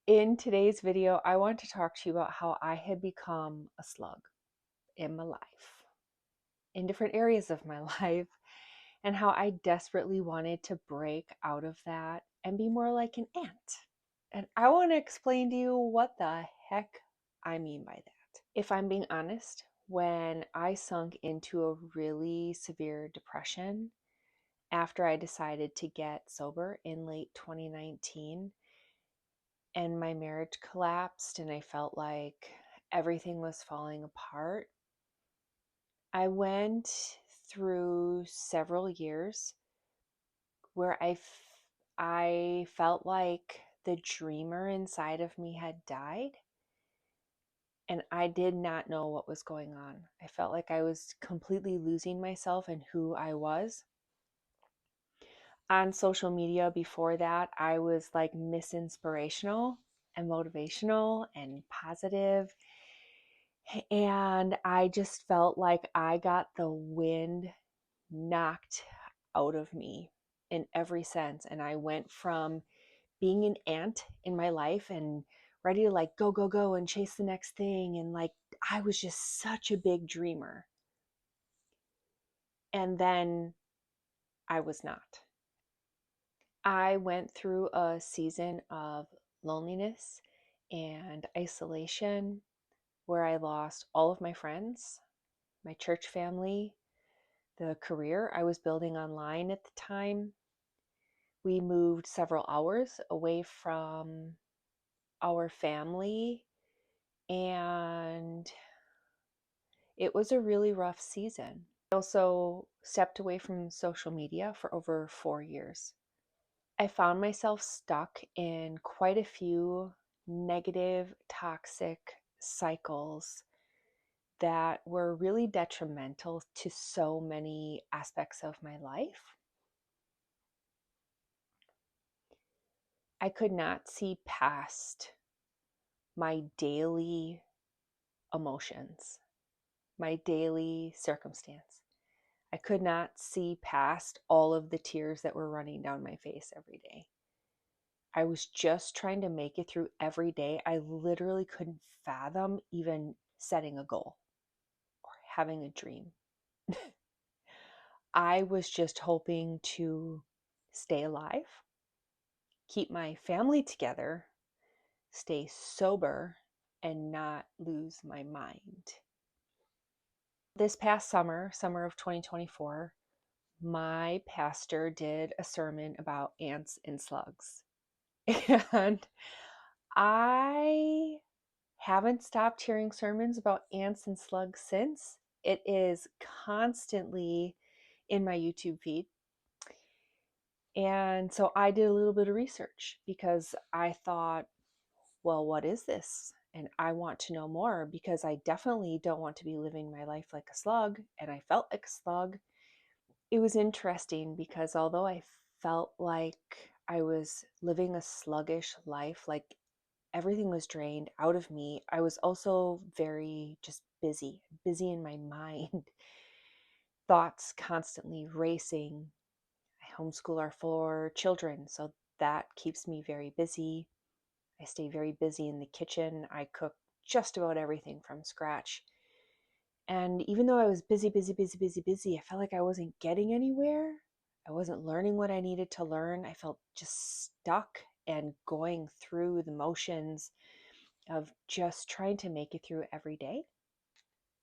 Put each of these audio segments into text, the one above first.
In today's video, I want to talk to you about how I had become a slug in my life, in different areas of my life, and how I desperately wanted to break out of that and be more like an ant. And I want to explain to you what the heck I mean by that. If I'm being honest, when I sunk into a really severe depression after I decided to get sober in late 2019, and my marriage collapsed and I felt like everything was falling apart, I went through several years where I felt like the dreamer inside of me had died and I did not know what was going on. I felt like I was completely losing myself and who I was. On social media before that, I was like miss inspirational and motivational and positive. And I just felt like I got the wind knocked out of me in every sense. And I went from being an ant in my life and ready to like go, go, go and chase the next thing. And like, I was just such a big dreamer. And then I was not. I went through a season of loneliness and isolation where I lost all of my friends, my church family, the career I was building online at the time. We moved several hours away from our family, and it was a really rough season. I also stepped away from social media for over 4 years. I found myself stuck in quite a few negative, toxic cycles that were really detrimental to so many aspects of my life. I could not see past my daily emotions, my daily circumstance. I could not see past all of the tears that were running down my face every day. I was just trying to make it through every day. I literally couldn't fathom even setting a goal or having a dream. I was just hoping to stay alive, keep my family together, stay sober, and not lose my mind. This past summer of 2024, my pastor did a sermon about ants and slugs. And I haven't stopped hearing sermons about ants and slugs since. It is constantly in my YouTube feed. And so I did a little bit of research because I thought, well, what is this? And I want to know more because I definitely don't want to be living my life like a slug. And I felt like a slug. It was interesting because although I felt like I was living a sluggish life, like everything was drained out of me, I was also very just busy in my mind, thoughts constantly racing. I homeschool our 4 children, so that keeps me very busy. I stay very busy in the kitchen. I cook just about everything from scratch. And even though I was busy, I felt like I wasn't getting anywhere. I wasn't learning what I needed to learn. I felt just stuck and going through the motions of just trying to make it through every day.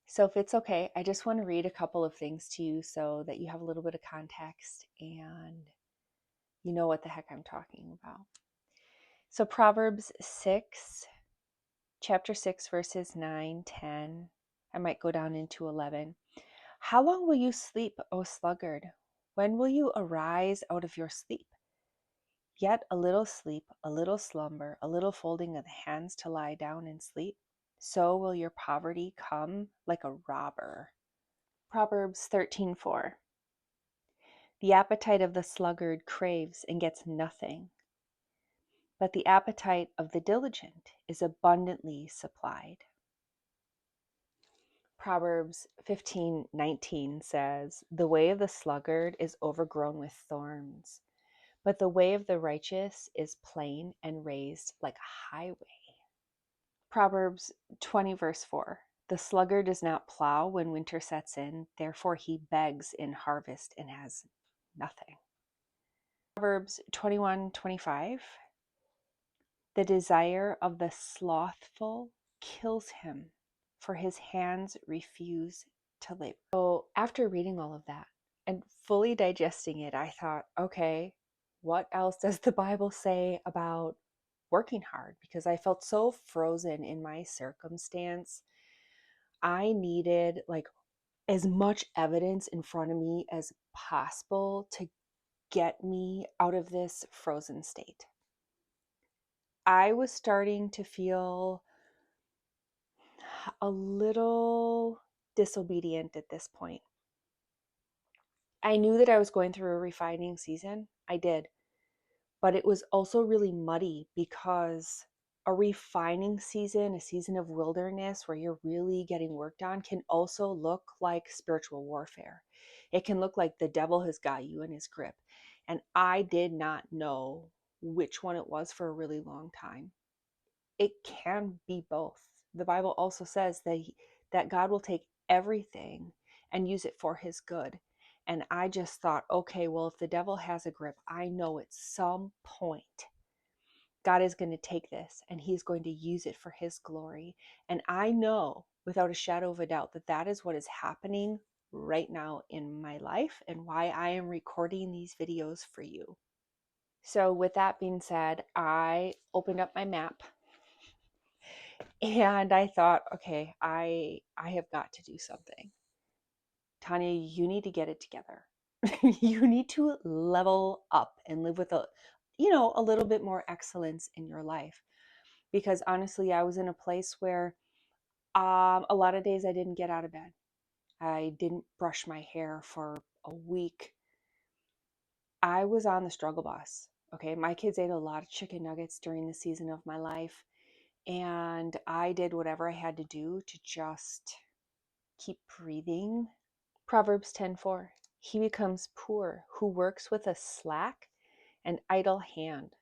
So, if it's okay, I just want to read a couple of things to you so that you have a little bit of context and you know what the heck I'm talking about. So, Proverbs 6, chapter 6, verses 9, 10. I might go down into 11. How long will you sleep, O sluggard? When will you arise out of your sleep? Yet a little sleep, a little slumber, a little folding of the hands to lie down and sleep. So will your poverty come like a robber. Proverbs 13:4. The appetite of the sluggard craves and gets nothing, but the appetite of the diligent is abundantly supplied. Proverbs 15:19 says, "The way of the sluggard is overgrown with thorns, but the way of the righteous is plain and raised like a highway. Proverbs 20, verse 4. The sluggard does not plow when winter sets in, therefore he begs in harvest and has nothing. Proverbs 21:25. The desire of the slothful kills him, for his hands refuse to labor. So after reading all of that and fully digesting it, I thought, okay, what else does the Bible say about working hard? Because I felt so frozen in my circumstance. I needed like as much evidence in front of me as possible to get me out of this frozen state. I was starting to feel a little disobedient at this point. I knew that I was going through a refining season. I did. But it was also really muddy because a refining season, a season of wilderness where you're really getting worked on, can also look like spiritual warfare. It can look like the devil has got you in his grip. And I did not know which one it was for a really long time. It can be both. The Bible also says that God will take everything and use it for his good. And I just thought, okay, well, if the devil has a grip, I know at some point God is going to take this and he's going to use it for his glory. And I know without a shadow of a doubt that that is what is happening right now in my life and why I am recording these videos for you. So with that being said, I opened up my map and I thought, okay, I have got to do something. Tanya, you need to get it together. You need to level up and live with a little bit more excellence in your life. Because honestly, I was in a place where a lot of days I didn't get out of bed. I didn't brush my hair for a week. I was on the struggle bus. Okay, my kids ate a lot of chicken nuggets during the season of my life. And I did whatever I had to do to just keep breathing. Proverbs 10:4. He becomes poor who works with a slack and idle hand,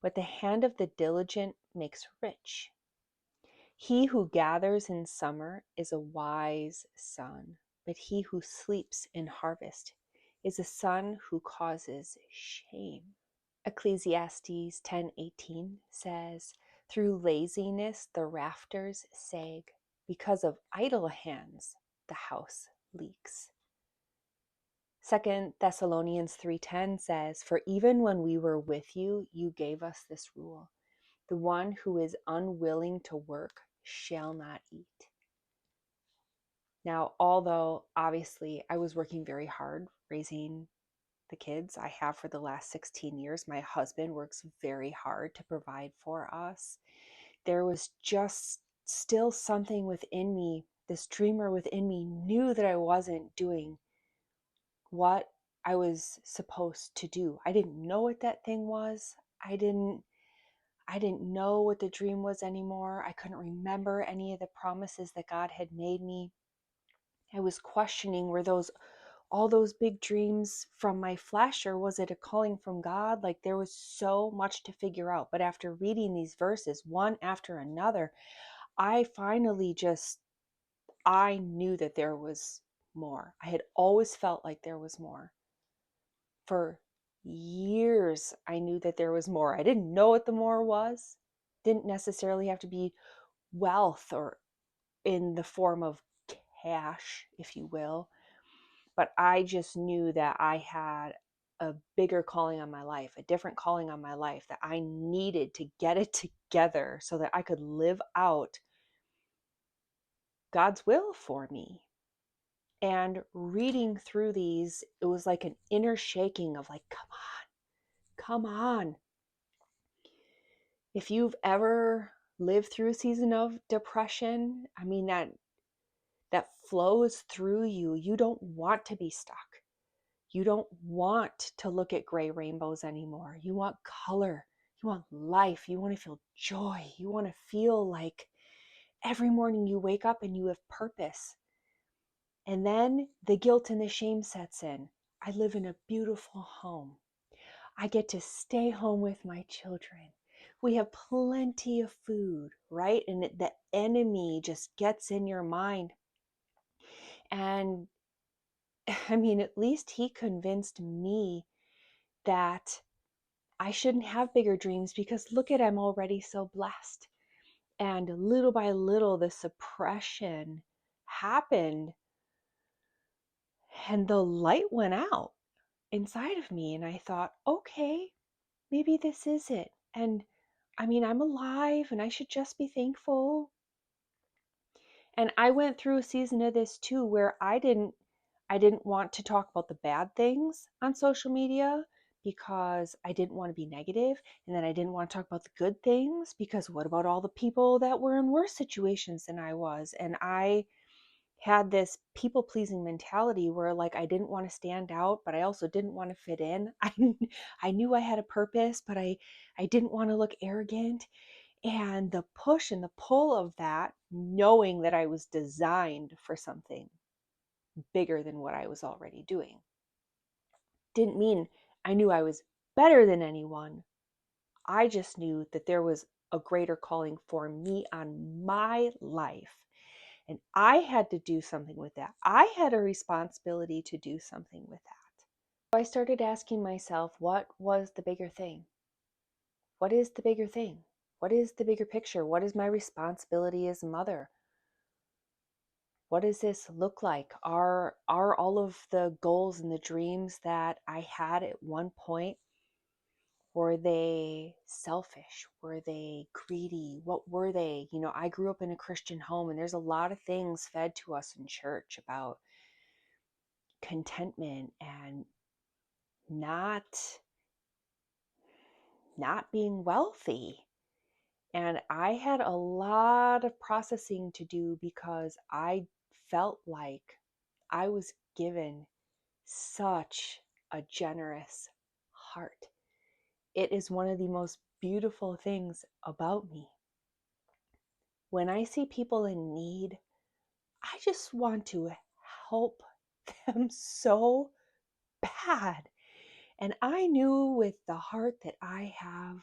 but the hand of the diligent makes rich. He who gathers in summer is a wise son, but he who sleeps in harvest is a son who causes shame. Ecclesiastes 10:18 says, through laziness the rafters sag, because of idle hands the house leaks. 2 Thessalonians 3:10 says, for even when we were with you, you gave us this rule. The one who is unwilling to work shall not eat. Now, although obviously I was working very hard raising the kids, I have for the last 16 years, my husband works very hard to provide for us. There was just still something within me, this dreamer within me knew that I wasn't doing what I was supposed to do. I didn't know what that thing was. I didn't know what the dream was anymore. I couldn't remember any of the promises that God had made me. I was questioning, were those all those big dreams from my flesh, or was it a calling from God? Like, there was so much to figure out. But after reading these verses one after another, I finally I knew that there was more. I had always felt like there was more. For years, I knew that there was more. I didn't know what the more was. Didn't necessarily have to be wealth or in the form of cash, if you will. But I just knew that I had a bigger calling on my life, a different calling on my life, that I needed to get it together so that I could live out God's will for me. And reading through these, it was like an inner shaking of like, come on, come on. If you've ever lived through a season of depression, I mean, that flows through you. You don't want to be stuck. You don't want to look at gray rainbows anymore. You want color. You want life. You want to feel joy. You want to feel like every morning you wake up and you have purpose. And then the guilt and the shame sets in. I live in a beautiful home. I get to stay home with my children. We have plenty of food, right? And the enemy just gets in your mind. And I mean, at least he convinced me that I shouldn't have bigger dreams because look at, I'm already so blessed. And little by little, the suppression happened and the light went out inside of me. And I thought, okay, maybe this is it. And I mean, I'm alive and I should just be thankful. And I went through a season of this too where I didn't want to talk about the bad things on social media because I didn't want to be negative, and then I didn't want to talk about the good things because what about all the people that were in worse situations than I was? And I had this people pleasing mentality where like I didn't want to stand out, but I also didn't want to fit in. I knew I had a purpose, but I didn't want to look arrogant. And the push and the pull of that, knowing that I was designed for something bigger than what I was already doing, didn't mean I knew I was better than anyone. I just knew that there was a greater calling for me on my life. And I had to do something with that. I had a responsibility to do something with that. So I started asking myself, what was the bigger thing? What is the bigger thing? What is the bigger picture? What is my responsibility as a mother? What does this look like? Are all of the goals and the dreams that I had at one point, were they selfish? Were they greedy? What were they? You know, I grew up in a Christian home and there's a lot of things fed to us in church about contentment and not being wealthy. And I had a lot of processing to do because I felt like I was given such a generous heart. It is one of the most beautiful things about me. When I see people in need, I just want to help them so bad. And I knew with the heart that I have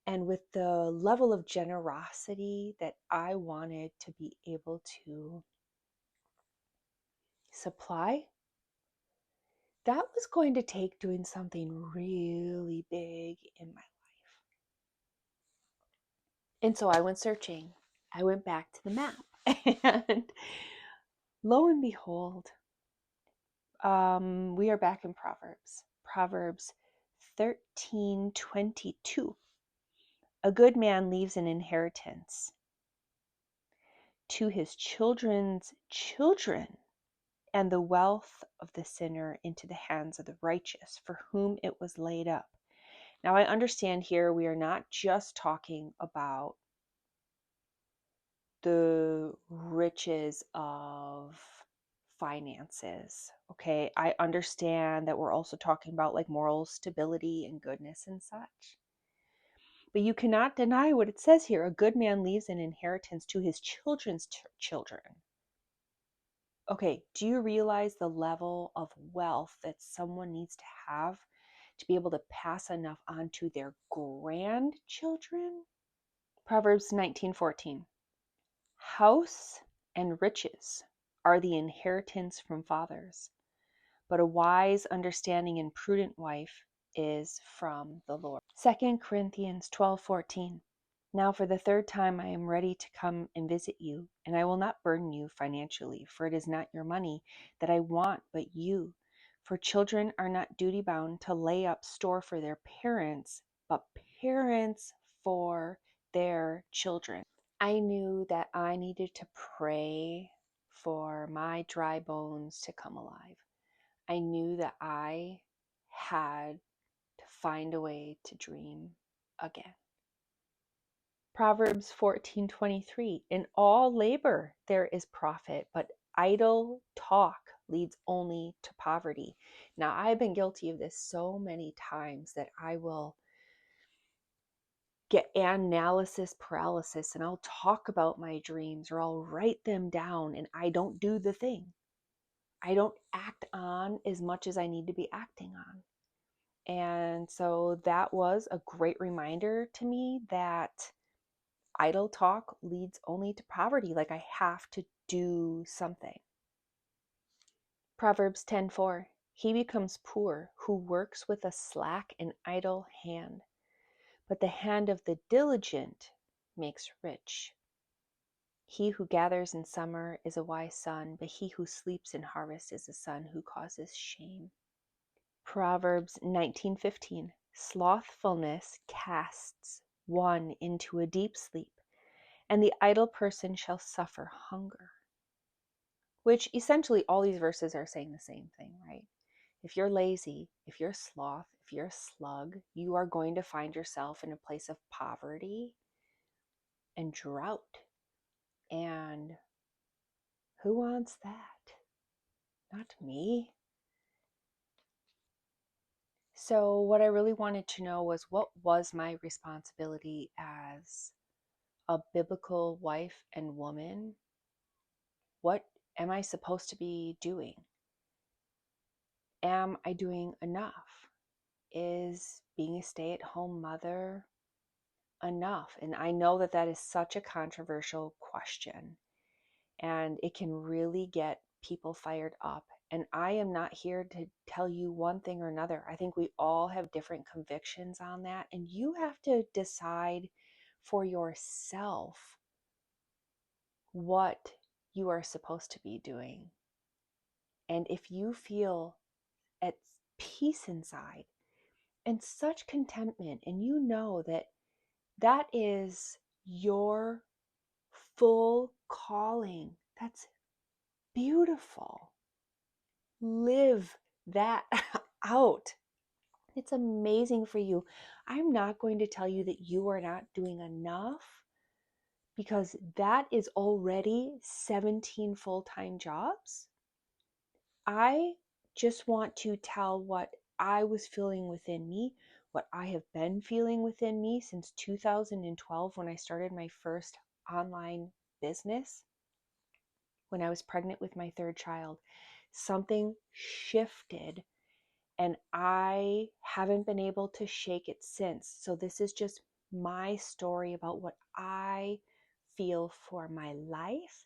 and with the level of generosity that I wanted to be able to supply, that was going to take doing something really big in my life. And so I went searching. I went back to the map. And lo and behold, we are back in Proverbs. Proverbs 13:22. A good man leaves an inheritance to his children's children, and the wealth of the sinner into the hands of the righteous, for whom it was laid up. Now, I understand here we are not just talking about the riches of finances. Okay, I understand that we're also talking about like moral stability and goodness and such. But you cannot deny what it says here. A good man leaves an inheritance to his children's children. Okay, do you realize the level of wealth that someone needs to have to be able to pass enough on to their grandchildren? Proverbs 19:14. House and riches are the inheritance from fathers, but a wise, understanding, and prudent wife is from the Lord. 2 Corinthians 12:14. Now for the third time I am ready to come and visit you, and I will not burden you financially, for it is not your money that I want, but you. For children are not duty bound to lay up store for their parents, but parents for their children. I knew that I needed to pray for my dry bones to come alive. I knew that I had to find a way to dream again. Proverbs 14:23. In all labor there is profit, but idle talk leads only to poverty. Now, I've been guilty of this so many times that I will get analysis paralysis and I'll talk about my dreams or I'll write them down and I don't do the thing. I don't act on as much as I need to be acting on. And so that was a great reminder to me that idle talk leads only to poverty. Like I have to do something. Proverbs 10:4. He becomes poor who works with a slack and idle hand, but the hand of the diligent makes rich. He who gathers in summer is a wise son, but he who sleeps in harvest is a son who causes shame. Proverbs 19:15. Slothfulness casts one into a deep sleep, and the idle person shall suffer hunger. Which essentially all these verses are saying the same thing, right? If you're lazy, if you're a sloth, if you're a slug, you are going to find yourself in a place of poverty and drought. And who wants that? Not me. So what I really wanted to know was, what was my responsibility as a biblical wife and woman? What am I supposed to be doing? Am I doing enough? Is being a stay-at-home mother enough? And I know that that is such a controversial question, and it can really get people fired up. And I am not here to tell you one thing or another. I think we all have different convictions on that, and you have to decide for yourself what you are supposed to be doing. And if you feel at peace inside and such contentment, and you know that that is your full calling, that's beautiful. Live that out. It's amazing for you. I'm not going to tell you that you are not doing enough, because that is already 17 full-time jobs. I just want to tell what I was feeling within me, what I have been feeling within me since 2012 when I started my first online business. When I was pregnant with my third child, something shifted and I haven't been able to shake it since. So this is just my story about what I feel for my life.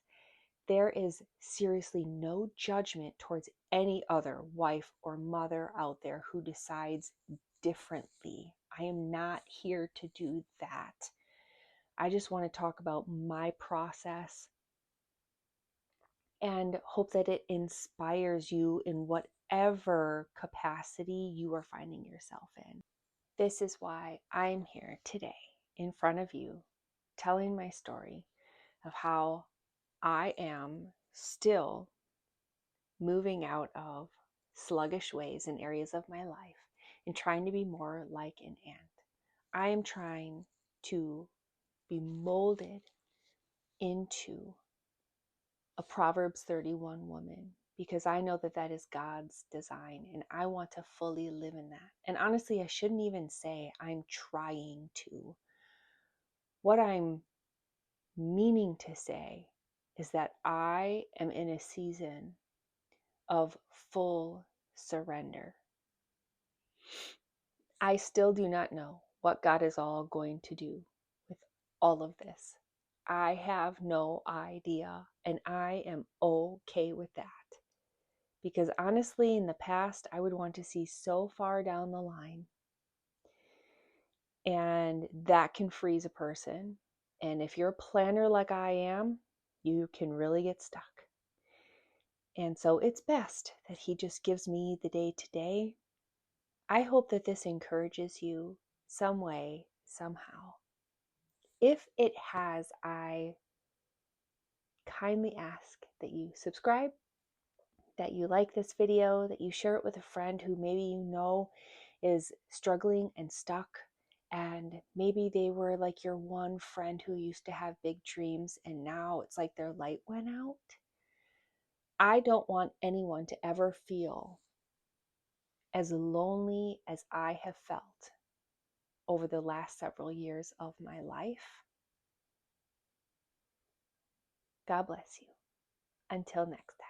There is seriously no judgment towards any other wife or mother out there who decides differently. I am not here to do that. I just want to talk about my process and hope that it inspires you in whatever capacity you are finding yourself in. This is why I'm here today in front of you, telling my story of how I am still moving out of sluggish ways in areas of my life and trying to be more like an ant. I am trying to be molded into a Proverbs 31 woman, because I know that that is God's design and I want to fully live in that. And honestly, I shouldn't even say I'm trying to. What I'm meaning to say is that I am in a season of full surrender. I still do not know what God is all going to do with all of this. I have no idea, and I am okay with that. Because honestly, in the past, I would want to see so far down the line, and that can freeze a person. And if you're a planner like I am, you can really get stuck. And so it's best that He just gives me the day to day. I hope that this encourages you some way, somehow. If it has, I kindly ask that you subscribe, that you like this video, that you share it with a friend who maybe you know is struggling and stuck, and maybe they were like your one friend who used to have big dreams and now it's like their light went out. I don't want anyone to ever feel as lonely as I have felt over the last several years of my life. God bless you. Until next time.